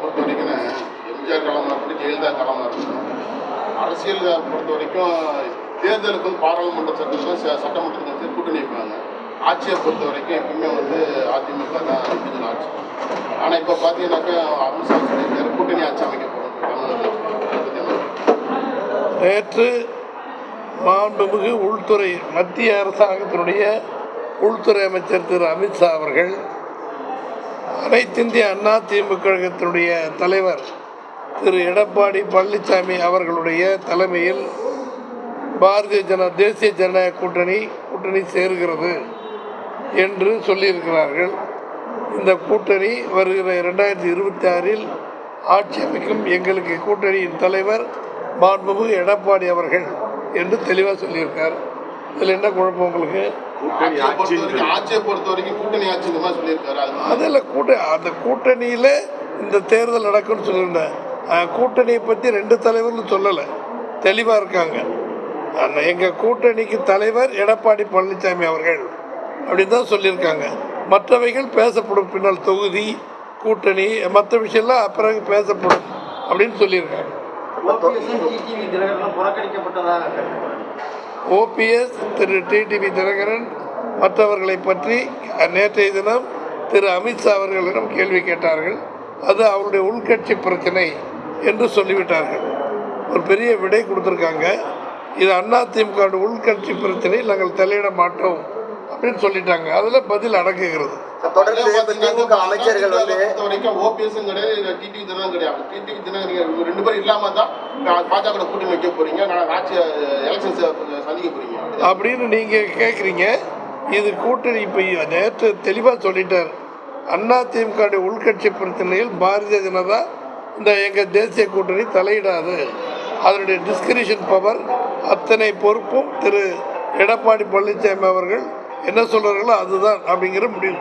பொறுத்த வரைக்கும் எம்ஜிஆர் காலமாக இருக்கட்டும், ஜெயலலிதா காலமாக இருக்கட்டும், அரசியல் பொறுத்த வரைக்கும் தேர்தலுக்கு வந்து பாராளுமன்ற சட்டமன்றத்துக்கு வந்து கூட்டணி வைப்பாங்க. ஆட்சியை பொறுத்த வரைக்கும் எப்பவுமே வந்து அதிமுக தான் இண்டிவிஜுவல் ஆட்சி. ஆனால் இப்போ பார்த்தீங்கன்னாக்கா அமித்ஷா சொல்லியிருக்காரு கூட்டணி ஆட்சி அமைக்க போகிறோம். நேற்று மாண்புமிகு உள்துறை மத்திய அரசாங்கத்தினுடைய உள்துறை அமைச்சர் திரு அமித்ஷா அவர்கள் அனைத்திந்திய அண்ணா திமுக கழகத்தினுடைய தலைவர் திரு எடப்பாடி பழனிசாமி அவர்களுடைய தலைமையில் தேசிய ஜனநாயக கூட்டணி சேருகிறது என்று சொல்லியிருக்கிறார்கள். இந்த கூட்டணி வருகிற 2026 ஆட்சி அமைக்கும் எங்களுக்கு கூட்டணியின் தலைவர் மாண்புமிகு எடப்பாடி அவர்கள் என்று தெளிவாக சொல்லியிருக்கார். இதில் என்ன குழப்பம் உங்களுக்கு? அதில் அந்த கூட்டணியில் இந்த தேர்தல் நடக்கும்னு சொல்லியிருந்தேன். கூட்டணியை பற்றி 2 தலைவர்னு சொல்லலை, தெளிவாக இருக்காங்க. எங்கள் கூட்டணிக்கு தலைவர் எடப்பாடி பழனிசாமி அவர்கள் அப்படின்னு தான் சொல்லியிருக்காங்க. மற்றவைகள் பேசப்படும், பின்னால் தொகுதி கூட்டணி மற்ற விஷயம்லாம் பிறகு பேசப்படும் அப்படின்னு சொல்லியிருக்காங்க. ஓபிஎஸ் திரு டிடிவி தினகரன் மற்றவர்களை பற்றி நேற்றைய தினம் திரு அமித்ஷா அவர்களிடம் கேள்வி கேட்டார்கள். அது அவருடைய உள்கட்சி பிரச்சனை என்று சொல்லிவிட்டார்கள். ஒரு பெரிய விடை கொடுத்துருக்காங்க. இது அதிமுக உள்கட்சி பிரச்சனையில் நாங்கள் தலையிட மாட்டோம் அப்படின்னு சொல்லிட்டாங்க. அதில் பதில் அடங்குகிறது. அமைச்சர்கள் வந்து ஓபிஎஸும் கிடையாது, டிடிவி தினகரன் கிடையாது. டிடிவி தினகரன் 2 பேரும் இல்லாமல் தான் பாஜக கூட்டணி வைக்க போறீங்க, ஆட்சி எலெக்ஷன்ஸ் சந்திக்க போறீங்க அப்படின்னு நீங்கள் கேட்குறீங்க. இது கூட்டணி இப்போ நேற்று தெளிவாக சொல்லிட்டார். அதிமுக உள்கட்சி பிரச்சனையில் பாரதிய ஜனதா இந்த எங்கள் தேசிய கூட்டணி தலையிடாது. அதனுடைய டிஸ்கிரிஷன் பவர் அத்தனை பொறுப்பும் திரு எடப்பாடி பழனிசாமி அவர்கள் என்ன சொல்றாங்களோ அதுதான் அப்படிங்கிற முடிவு.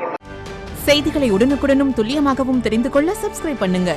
செய்திகளை உடனுக்குடனும் துல்லியமாகவும் தெரிந்து கொள்ள சப்ஸ்கிரைப் பண்ணுங்க.